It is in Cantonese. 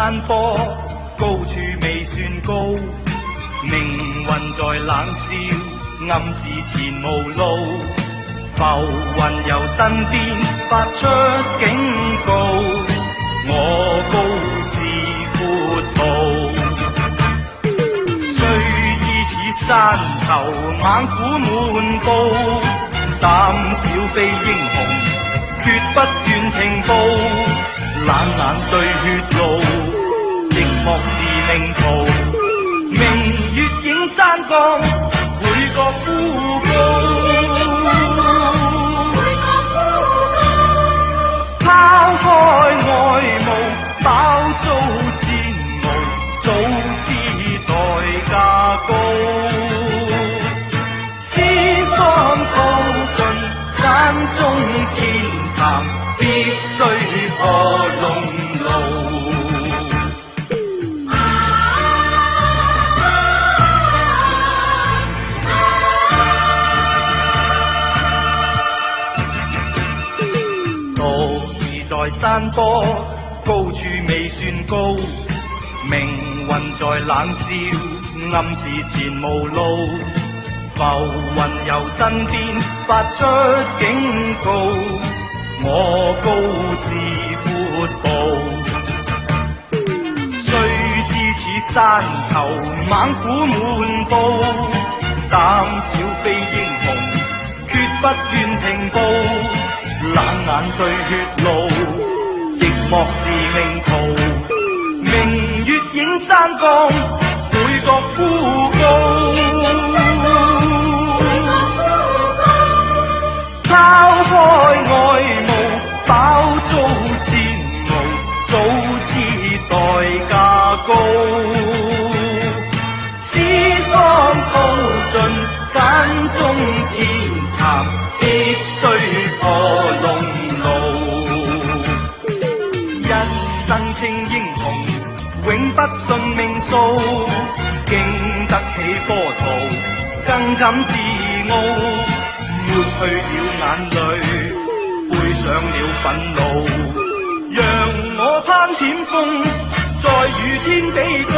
山坡，高處未算高，命運在冷笑，暗示前無路。浮雲由身邊發出警告，我高是闊途。雖知此山頭猛虎滿布，膽小非英雄，決不願停步。冷眼對血路，寂寞是命途。明月映山崗，每個孤高。拋開外務，飽遭煎熬，早知代價高。思方耗盡，山中天壇，必須破龍路。山坡高處未算高，命運在冷笑，暗示前無路。浮雲由身邊發出警告，我高是闊步。雖知此山頭猛虎滿布，膽小非英雄，決不願停步。冷眼對血路，寂寞是命途。明月映山崗，每個孤高。拋開外務，飽遭煎熬，早知代價高。思方耗盡，間中天壇，必須破龍路。一生稱英雄，永不信命數。經得起波濤，更感自傲。抹去了眼淚，背上了憤怒。讓我攀險峰，再與天比高。